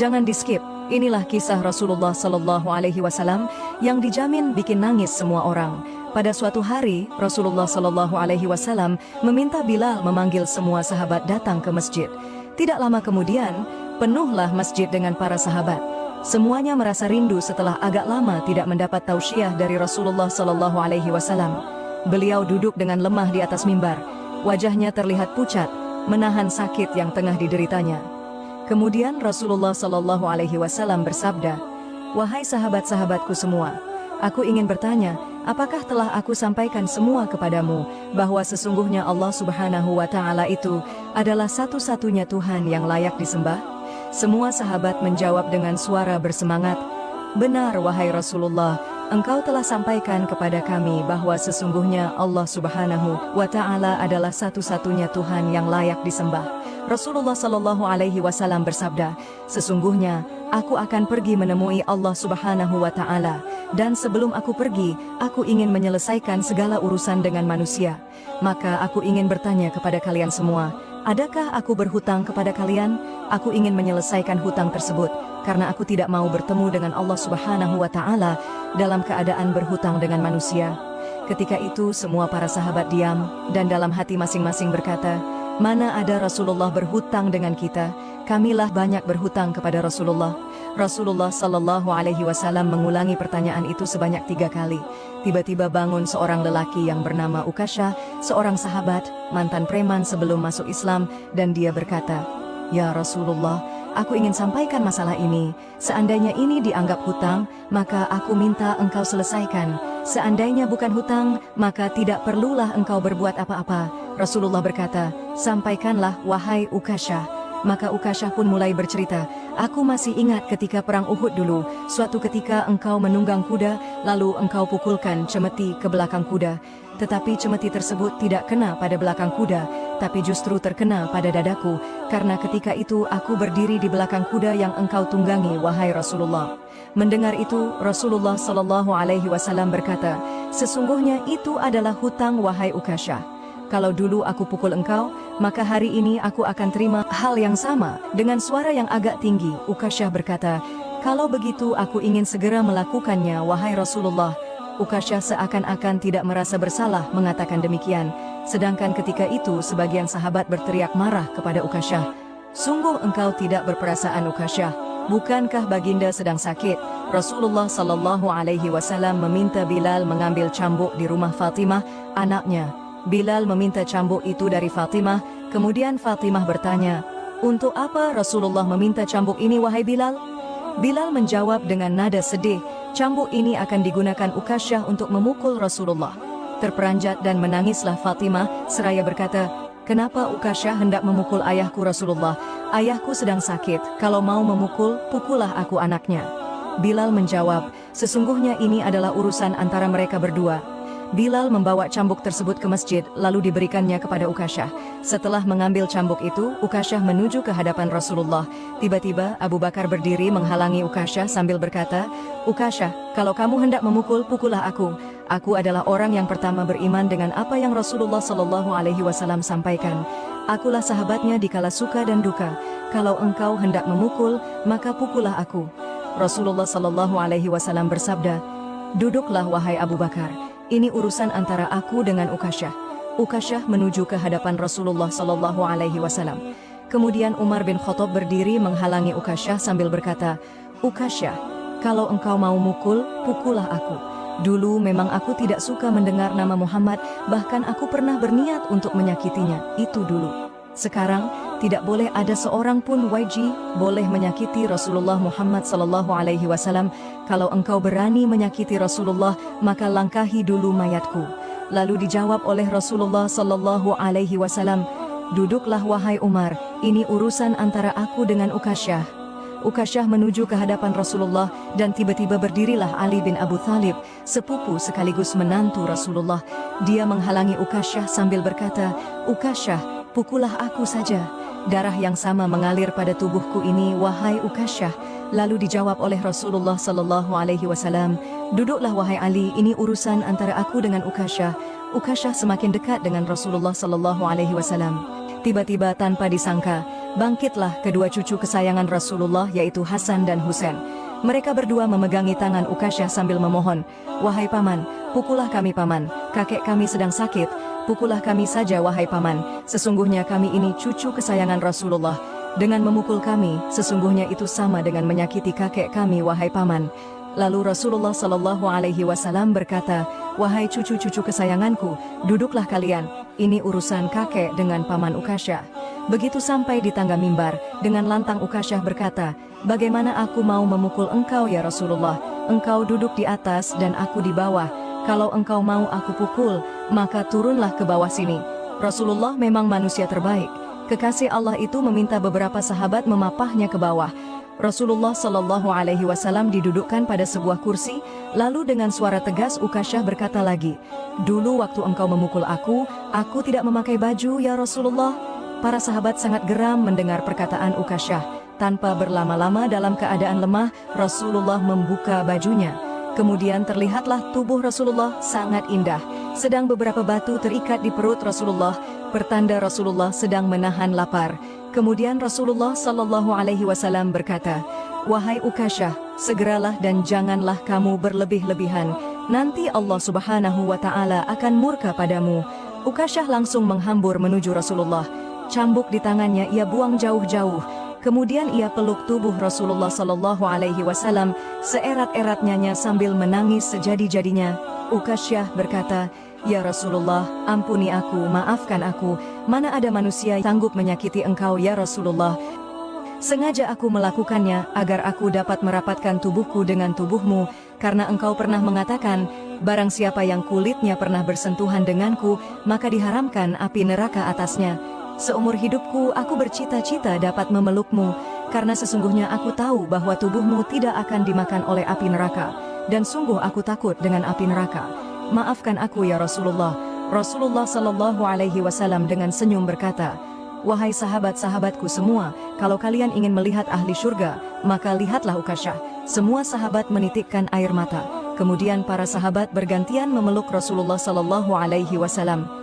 Jangan di-skip. Inilah kisah Rasulullah Sallallahu Alaihi Wasallam yang dijamin bikin nangis semua orang. Pada suatu hari, Rasulullah Sallallahu Alaihi Wasallam meminta Bilal memanggil semua sahabat datang ke masjid. Tidak lama kemudian, penuhlah masjid dengan para sahabat. Semuanya merasa rindu setelah agak lama tidak mendapat tausiah dari Rasulullah Sallallahu Alaihi Wasallam. Beliau duduk dengan lemah di atas mimbar. Wajahnya terlihat pucat, menahan sakit yang tengah dideritanya. Kemudian Rasulullah Sallallahu Alaihi Wasallam bersabda, "Wahai sahabat-sahabatku semua, aku ingin bertanya, apakah telah aku sampaikan semua kepadamu bahwa sesungguhnya Allah Subhanahu wa Ta'ala itu adalah satu-satunya Tuhan yang layak disembah?" Semua sahabat menjawab dengan suara bersemangat, "Benar wahai Rasulullah, engkau telah sampaikan kepada kami bahwa sesungguhnya Allah Subhanahu wa Ta'ala adalah satu-satunya Tuhan yang layak disembah." Rasulullah Sallallahu Alaihi Wasallam bersabda, "Sesungguhnya aku akan pergi menemui Allah Subhanahu wa Ta'ala, dan sebelum aku pergi, aku ingin menyelesaikan segala urusan dengan manusia. Maka aku ingin bertanya kepada kalian semua, adakah aku berhutang kepada kalian? Aku ingin menyelesaikan hutang tersebut, karena aku tidak mau bertemu dengan Allah Subhanahu wa Ta'ala dalam keadaan berhutang dengan manusia." Ketika itu semua para sahabat diam, dan dalam hati masing-masing berkata, "Mana ada Rasulullah berhutang dengan kita? Kamilah banyak berhutang kepada Rasulullah." Rasulullah Sallallahu Alaihi Wasallam mengulangi pertanyaan itu sebanyak 3 kali. Tiba-tiba bangun seorang lelaki yang bernama Ukasyah, seorang sahabat, mantan preman sebelum masuk Islam, dan dia berkata, "Ya Rasulullah, aku ingin sampaikan masalah ini. Seandainya ini dianggap hutang, maka aku minta engkau selesaikan. Seandainya bukan hutang, maka tidak perlulah engkau berbuat apa-apa." Rasulullah berkata, "Sampaikanlah wahai Ukasyah." Maka Ukasyah pun mulai bercerita, "Aku masih ingat ketika perang Uhud dulu, suatu ketika engkau menunggang kuda, lalu engkau pukulkan cemeti ke belakang kuda. Tetapi cemeti tersebut tidak kena pada belakang kuda, tapi justru terkena pada dadaku, karena ketika itu aku berdiri di belakang kuda yang engkau tunggangi, wahai Rasulullah." Mendengar itu, Rasulullah Sallallahu Alaihi Wasallam berkata, "Sesungguhnya itu adalah hutang wahai Ukasyah. Kalau dulu aku pukul engkau, maka hari ini aku akan terima hal yang sama." Dengan suara yang agak tinggi, Ukasyah berkata, "Kalau begitu aku ingin segera melakukannya, wahai Rasulullah." Ukasyah seakan-akan tidak merasa bersalah mengatakan demikian. Sedangkan ketika itu sebagian sahabat berteriak marah kepada Ukasyah, "Sungguh engkau tidak berperasaan Ukasyah. Bukankah baginda sedang sakit?" Rasulullah Sallallahu Alaihi Wasallam meminta Bilal mengambil cambuk di rumah Fatimah, anaknya. Bilal meminta cambuk itu dari Fatimah, kemudian Fatimah bertanya, "Untuk apa Rasulullah meminta cambuk ini wahai Bilal?" Bilal menjawab dengan nada sedih, "Cambuk ini akan digunakan Ukasyah untuk memukul Rasulullah." Terperanjat dan menangislah Fatimah seraya berkata, "Kenapa Ukasyah hendak memukul ayahku Rasulullah? Ayahku sedang sakit, kalau mau memukul, pukullah aku anaknya." Bilal menjawab, "Sesungguhnya ini adalah urusan antara mereka berdua." Bilal membawa cambuk tersebut ke masjid, lalu diberikannya kepada Ukasyah. Setelah mengambil cambuk itu, Ukasyah menuju ke hadapan Rasulullah. Tiba-tiba Abu Bakar berdiri menghalangi Ukasyah sambil berkata, "Ukasyah, kalau kamu hendak memukul, pukullah aku. Aku adalah orang yang pertama beriman dengan apa yang Rasulullah Sallallahu Alaihi Wasallam sampaikan. Akulah sahabatnya di kala suka dan duka. Kalau engkau hendak memukul, maka pukullah aku." Rasulullah Sallallahu Alaihi Wasallam bersabda, "Duduklah wahai Abu Bakar. Ini urusan antara aku dengan Ukasyah." Ukasyah menuju ke hadapan Rasulullah Sallallahu Alaihi Wasallam. Kemudian Umar bin Khattab berdiri menghalangi Ukasyah sambil berkata, "Ukasyah, kalau engkau mau mukul, pukullah aku. Dulu memang aku tidak suka mendengar nama Muhammad, bahkan aku pernah berniat untuk menyakitinya, itu dulu. Sekarang, tidak boleh ada seorang pun boleh menyakiti Rasulullah Muhammad Sallallahu Alaihi Wasallam. Kalau engkau berani menyakiti Rasulullah, maka langkahi dulu mayatku." Lalu dijawab oleh Rasulullah Sallallahu Alaihi Wasallam, "Duduklah wahai Umar, ini urusan antara aku dengan Ukasyah." Ukasyah menuju ke hadapan Rasulullah, dan tiba-tiba berdirilah Ali bin Abu Thalib, sepupu sekaligus menantu Rasulullah. Dia menghalangi Ukasyah sambil berkata, "Ukasyah, pukullah aku saja. Darah yang sama mengalir pada tubuhku ini, wahai Ukasyah." Lalu dijawab oleh Rasulullah Sallallahu Alaihi Wasallam, "Duduklah wahai Ali, ini urusan antara aku dengan Ukasyah." Ukasyah semakin dekat dengan Rasulullah Sallallahu Alaihi Wasallam. Tiba-tiba tanpa disangka, Bangkitlah kedua cucu kesayangan Rasulullah yaitu Hasan dan Husain. Mereka berdua memegangi tangan Ukasyah sambil memohon, "Wahai paman, pukullah kami paman, kakek kami sedang sakit, pukullah kami saja wahai paman, sesungguhnya kami ini cucu kesayangan Rasulullah. Dengan memukul kami, sesungguhnya itu sama dengan menyakiti kakek kami wahai paman." Lalu Rasulullah Shallallahu Alaihi Wasallam berkata, "Wahai cucu-cucu kesayanganku, duduklah kalian, ini urusan kakek dengan paman Ukasyah." Begitu sampai di tangga mimbar, dengan lantang Ukasyah berkata, "Bagaimana aku mau memukul engkau ya Rasulullah? Engkau duduk di atas dan aku di bawah. Kalau engkau mau aku pukul, maka turunlah ke bawah sini." Rasulullah memang manusia terbaik. Kekasih Allah itu meminta beberapa sahabat memapahnya ke bawah. Rasulullah Shallallahu Alaihi Wasallam didudukkan pada sebuah kursi, lalu dengan suara tegas Ukasyah berkata lagi, "Dulu waktu engkau memukul aku tidak memakai baju ya Rasulullah." Para sahabat sangat geram mendengar perkataan Ukasyah. Tanpa berlama-lama dalam keadaan lemah, Rasulullah membuka bajunya. Kemudian terlihatlah tubuh Rasulullah sangat indah. Sedang beberapa batu terikat di perut Rasulullah, pertanda Rasulullah sedang menahan lapar. Kemudian Rasulullah Shallallahu Alaihi Wasallam berkata, "Wahai Ukasyah, segeralah dan janganlah kamu berlebih-lebihan. Nanti Allah Subhanahu wa Ta'ala akan murka padamu." Ukasyah langsung menghambur menuju Rasulullah. Cambuk di tangannya ia buang jauh-jauh. Kemudian ia peluk tubuh Rasulullah Shallallahu Alaihi Wasallam seerat-eratnya sambil menangis sejadi-jadinya. Ukasyah berkata, "Ya Rasulullah, ampuni aku, maafkan aku. Mana ada manusia yang sanggup menyakiti engkau ya Rasulullah. Sengaja aku melakukannya agar aku dapat merapatkan tubuhku dengan tubuhmu, karena engkau pernah mengatakan, barang siapa yang kulitnya pernah bersentuhan denganku, maka diharamkan api neraka atasnya. Seumur hidupku aku bercita-cita dapat memelukmu, karena sesungguhnya aku tahu bahwa tubuhmu tidak akan dimakan oleh api neraka, dan sungguh aku takut dengan api neraka. Maafkan aku ya Rasulullah." Rasulullah Shallallahu Alaihi Wasallam dengan senyum berkata, "Wahai sahabat-sahabatku semua, kalau kalian ingin melihat ahli surga, maka lihatlah Ukasyah." Semua sahabat menitikkan air mata. Kemudian para sahabat bergantian memeluk Rasulullah Shallallahu Alaihi Wasallam.